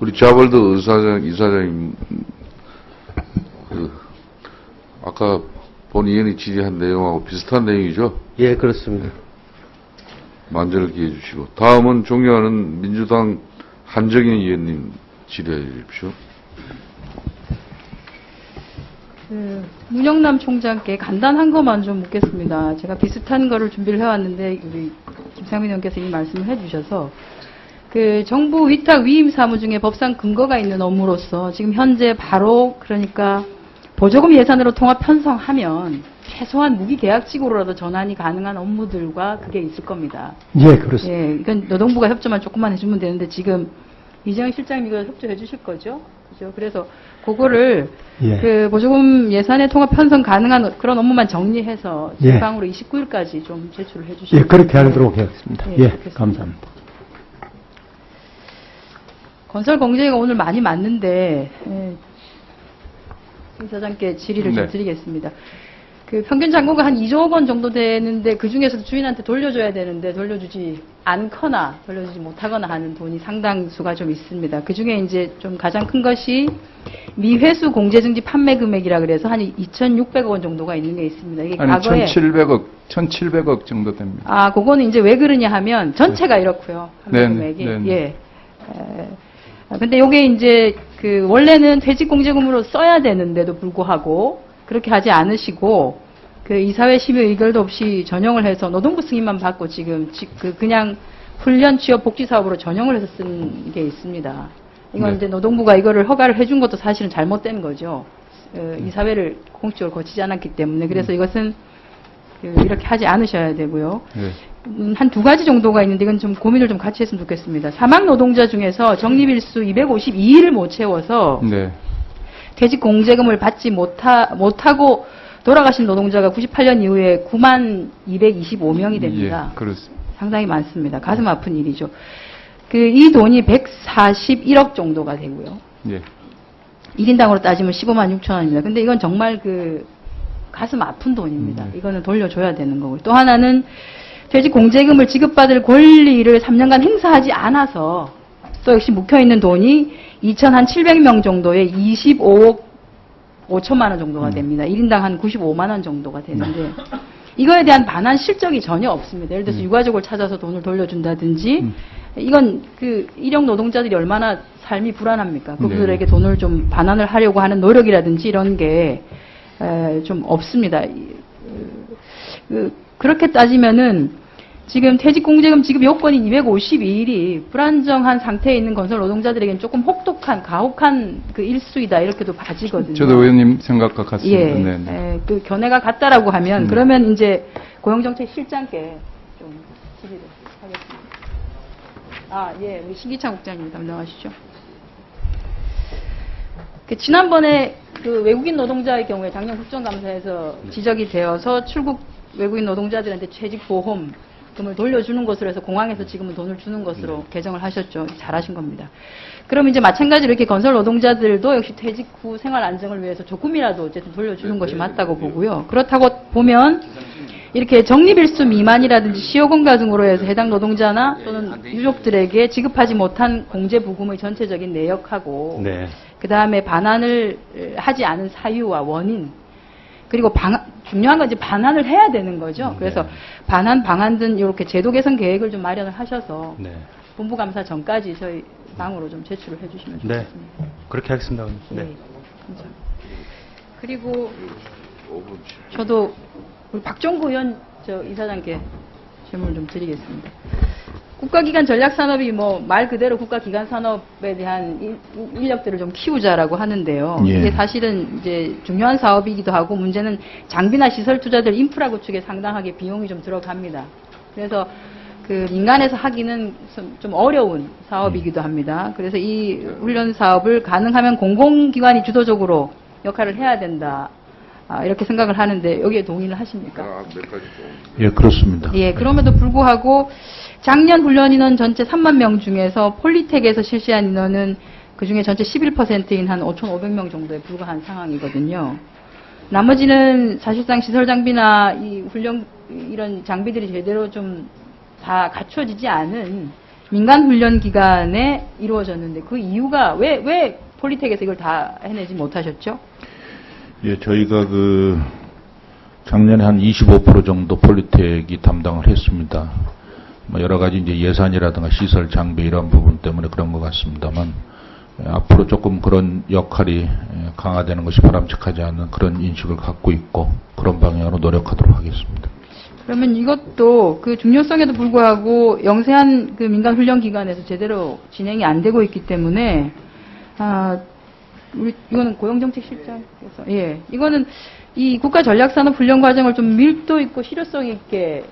우리 자벌드 이사장님, 아까 본 의원이 질의한 내용하고 비슷한 내용이죠? 예, 그렇습니다. 만전을 기해 주시고. 다음은 존경하는 민주당 한정인 의원님 질의해 주십시오. 문영남 총장께 간단한 것만 좀 묻겠습니다. 제가 비슷한 거를 준비를 해왔는데 우리 김상민 의원께서 이미 말씀을 해주셔서 그 정부 위탁 위임 사무 중에 법상 근거가 있는 업무로서 지금 현재 바로 그러니까 보조금 예산으로 통합 편성하면 최소한 무기계약직으로라도 전환이 가능한 업무들과 그게 있을 겁니다. 예, 그렇습니다. 예, 이건 노동부가 협조만 조금만 해주면 되는데 지금 이재영 실장님 이거 협조해 주실 거죠? 그죠? 그래서 그거를 예. 그 보조금 예산에 통합 편성 가능한 그런 업무만 정리해서 예. 지방으로 29일까지 좀 제출을 해주시면 예, 그렇게 하도록 하겠습니다. 예, 그렇겠습니다. 감사합니다. 건설 공제가 오늘 많이 맞는데 이사장께 질의를 좀 네. 드리겠습니다. 그 평균 잔고가 한 2조 원 정도 되는데 그 중에서도 주인한테 돌려줘야 되는데 돌려주지 않거나 돌려주지 못하거나 하는 돈이 상당수가 좀 있습니다. 그 중에 이제 좀 가장 큰 것이 미회수 공제증지 판매 금액이라 그래서 한 2,600억 원 정도가 있는 게 있습니다. 이게 아니, 과거에 1,700억 정도 됩니다. 아, 그거는 이제 왜 그러냐 하면 전체가 이렇고요. 판매 네, 금액이. 네, 네. 예. 근데 요게 이제 그 원래는 퇴직공제금으로 써야 되는데도 불구하고 그렇게 하지 않으시고 그 이사회 심의 의결도 없이 전용을 해서 노동부 승인만 받고 지금 그냥 훈련 취업 복지 사업으로 전용을 해서 쓴 게 있습니다. 이건 네. 이제 노동부가 이거를 허가를 해준 것도 사실은 잘못된 거죠. 이사회를 공식적으로 거치지 않았기 때문에 그래서 이것은 이렇게 하지 않으셔야 되고요. 네. 한 두 가지 정도가 있는데 이건 좀 고민을 좀 같이 했으면 좋겠습니다. 사망 노동자 중에서 적립일수 252일을 못 채워서 네. 퇴직 공제금을 받지 못하고 돌아가신 노동자가 98년 이후에 9만 225명이 됩니다. 예, 그렇습니다. 상당히 많습니다. 가슴 아픈 일이죠. 이 돈이 141억 정도가 되고요. 예. 1인당으로 따지면 15만 6천 원입니다. 근데 이건 정말 가슴 아픈 돈입니다. 이거는 돌려줘야 되는 거고요. 또 하나는 퇴직 공제금을 지급받을 권리를 3년간 행사하지 않아서 또 역시 묵혀있는 돈이 2,700명 정도의 25억 5천만 원 정도가 됩니다. 1인당 한 95만 원 정도가 되는데 이거에 대한 반환 실적이 전혀 없습니다. 예를 들어서 유가족을 찾아서 돈을 돌려준다든지 이건 일용 노동자들이 얼마나 삶이 불안합니까? 그분들에게 돈을 좀 반환을 하려고 하는 노력이라든지 이런 게 좀 없습니다. 그렇게 따지면은 지금 퇴직공제금 지급 요건인 252일이 불안정한 상태에 있는 건설 노동자들에게는 조금 혹독한, 가혹한 일수이다 이렇게도 봐지거든요. 저도 의원님 생각과 같습니다. 예, 네, 네. 견해가 같다라고 하면 그러면 이제 고용정책 실장께 좀 질의를 하겠습니다. 예, 우리 신기창 국장님 담당하시죠. 지난번에 외국인 노동자의 경우에 작년 국정감사에서 지적이 되어서 출국 외국인 노동자들한테 퇴직보험금을 돌려주는 것으로 해서 공항에서 지금은 돈을 주는 것으로 개정을 하셨죠. 잘하신 겁니다. 그럼 이제 마찬가지로 이렇게 건설 노동자들도 역시 퇴직 후 생활 안정을 위해서 조금이라도 어쨌든 돌려주는 것이 맞다고 보고요. 그렇다고 보면 이렇게 적립일수 미만이라든지 시효공가 등으로 해서 해당 노동자나 또는 유족들에게 지급하지 못한 공제부금의 전체적인 내역하고 네. 그 다음에 반환을 하지 않은 사유와 원인 그리고 중요한 건 이제 반환을 해야 되는 거죠. 그래서 반환 방안 등 이렇게 제도 개선 계획을 좀 마련을 하셔서 네. 본부감사 전까지 저희 방으로 좀 제출을 해주시면 네. 좋겠습니다. 그렇게 하겠습니다. 네. 네. 감사합니다. 그리고 저도 우리 박종구 의원 이사장께 질문을 좀 드리겠습니다. 국가기관 전략산업이 말 그대로 국가기관 산업에 대한 인력들을 좀 키우자라고 하는데요. 예. 이게 사실은 이제 중요한 사업이기도 하고 문제는 장비나 시설 투자들 인프라 구축에 상당하게 비용이 좀 들어갑니다. 그래서 민간에서 하기는 좀 어려운 사업이기도 합니다. 그래서 이 훈련 사업을 가능하면 공공기관이 주도적으로 역할을 해야 된다. 이렇게 생각을 하는데 여기에 동의를 하십니까? 예, 그렇습니다. 예, 그럼에도 불구하고 작년 훈련 인원 전체 3만 명 중에서 폴리텍에서 실시한 인원은 그중에 전체 11%인 한 5,500명 정도에 불과한 상황이거든요. 나머지는 사실상 시설 장비나 이 훈련 이런 장비들이 제대로 좀 다 갖춰지지 않은 민간 훈련 기간에 이루어졌는데 그 이유가 왜 폴리텍에서 이걸 다 해내지 못하셨죠? 예, 저희가 작년에 한 25% 정도 폴리텍이 담당을 했습니다. 뭐 여러 가지 이제 예산이라든가 시설 장비 이런 부분 때문에 그런 것 같습니다만, 앞으로 조금 그런 역할이 강화되는 것이 바람직하지 않은 그런 인식을 갖고 있고 그런 방향으로 노력하도록 하겠습니다. 그러면 이것도 그 중요성에도 불구하고 영세한 그 민간 훈련 기관에서 제대로 진행이 안 되고 있기 때문에 이거는 고용정책실장께서 이거는 이 국가전략산업 훈련 과정을 좀 밀도 있고 실효성 있게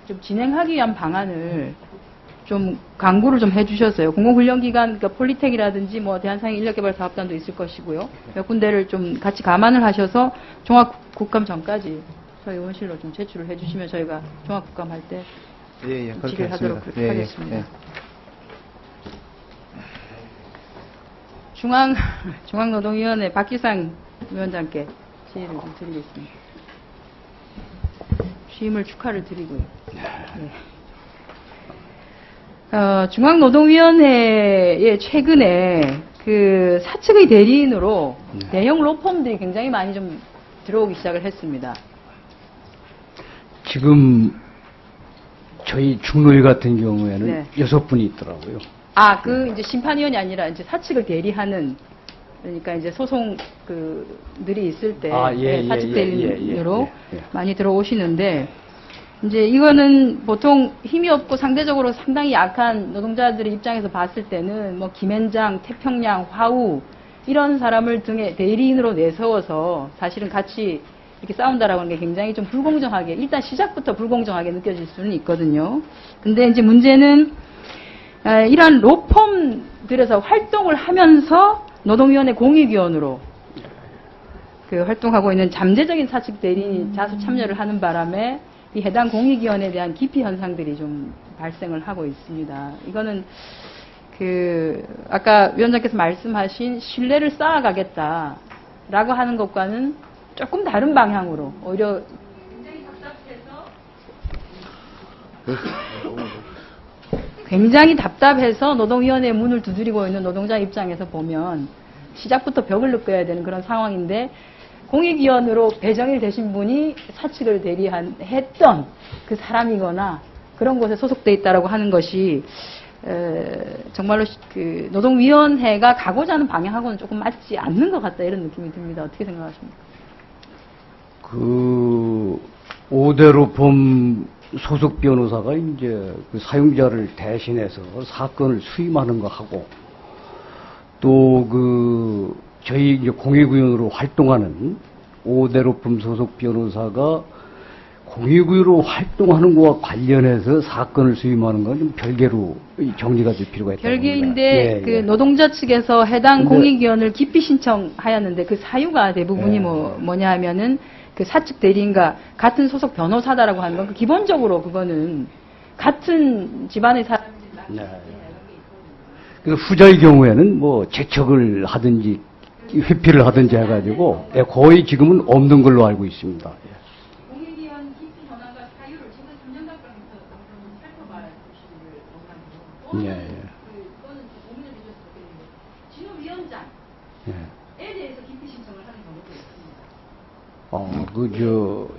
좀 진행하기 위한 방안을 좀 강구를 좀 해주셨어요. 공공훈련기관, 그러니까 폴리텍이라든지 뭐 대한상해인력개발사업단도 있을 것이고요. 몇 군데를 좀 같이 감안을 하셔서 종합국감 전까지 저희 의원실로 좀 제출을 해주시면 저희가 종합국감 할 때 그렇게 질의하도록 하겠습니다. 하겠습니다. 중앙노동위원회 박기상 위원장께 질의를 좀 드리겠습니다. 취임을 축하를 드리고요. 중앙노동위원회에 최근에 그 사측의 대리인으로 대형 로펌들이 굉장히 많이 좀 들어오기 시작을 했습니다. 지금 저희 중노위 같은 경우에는 네. 6분이 있더라고요. 이제 심판위원이 아니라 이제 사측을 대리하는, 그러니까 이제 소송 들이 있을 때 사측 대리인으로 많이 들어오시는데, 이제 이거는 보통 힘이 없고 상대적으로 상당히 약한 노동자들의 입장에서 봤을 때는 뭐 김앤장, 태평양, 화우 이런 사람을 등에 대리인으로 내세워서 사실은 같이 이렇게 싸운다라고 하는 게 굉장히 좀 불공정하게, 일단 시작부터 불공정하게 느껴질 수는 있거든요. 근데 이제 문제는 이러한 로펌들에서 활동을 하면서 노동위원회 공익위원으로 활동하고 있는 잠재적인 사측 대리인이 다수 참여를 하는 바람에 이 해당 공익위원회에 대한 기피 현상들이 좀 발생을 하고 있습니다. 이거는 아까 위원장께서 말씀하신 신뢰를 쌓아가겠다라고 하는 것과는 조금 다른 방향으로 오히려 굉장히 답답해서 노동위원회 문을 두드리고 있는 노동자 입장에서 보면 시작부터 벽을 느껴야 되는 그런 상황인데, 공익위원으로 배정일 되신 분이 사측을 대리했던 그 사람이거나 그런 곳에 소속돼 있다라고 하는 것이 정말로 노동위원회가 가고자 하는 방향하고는 조금 맞지 않는 것 같다, 이런 느낌이 듭니다. 어떻게 생각하십니까? 5대로 봄 소속 변호사가 이제 사용자를 대신해서 사건을 수임하는 거 하고, 또 저희 이제 공익위원으로 활동하는 5대로 봄 소속 변호사가 공익위원으로 활동하는 것과 관련해서 사건을 수임하는 건 좀 별개로 정리가 될 필요가 있다고 봅니다. 별개인데 노동자 측에서 해당 공익위원을 기피 신청하였는데 그 사유가 대부분이 뭐냐 하면은 사측 대리인과 같은 소속 변호사다라고 하는 건 기본적으로 그거는 같은 집안의 사람들. 그래서 후자의 경우에는 뭐 재척을 하든지 회피를 하든지 해가지고 거의 지금은 없는 걸로 알고 있습니다. 공익위원 기피 현황과 사유를 최근 3년 가까이부터 살펴봐 주시기를 원합니다. 그거는 고민을 해주셔서 좋겠는데, 진호 위원장에 대해서 기피 신청을 하는 경우도 있습니다.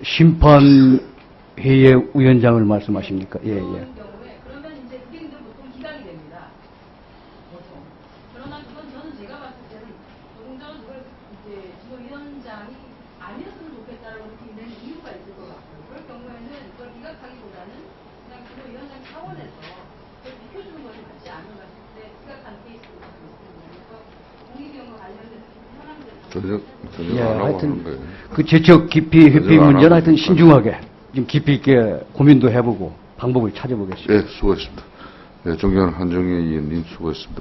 심판회의 위원장을 말씀하십니까? 그런 경우에 그러면 이제 그게 보통 기각이 됩니다. 보통. 그러나 그건 제가 봤을 때는 노동자가 그걸 이제 진호 위원장이 아니었으면 좋겠다라고 느끼는 이유가 있을 것 같고요. 그럴 경우에는 그걸 기각하기보다는 그냥 진호 위원장 차원에서 그걸 비켜주는 것이 맞지 않은가 싶을 때 기각하는 케이스가 있습니다. 그래서 공익위원과 관련돼서 전혀 안 하고 하는 거예요. 재척 기피 회피 문제는 하여튼 신중하게 좀 깊이 있게 고민도 해보고 방법을 찾아보겠습니다. 네, 수고했습니다. 네, 존경하는 한정혜 의원님 수고했습니다.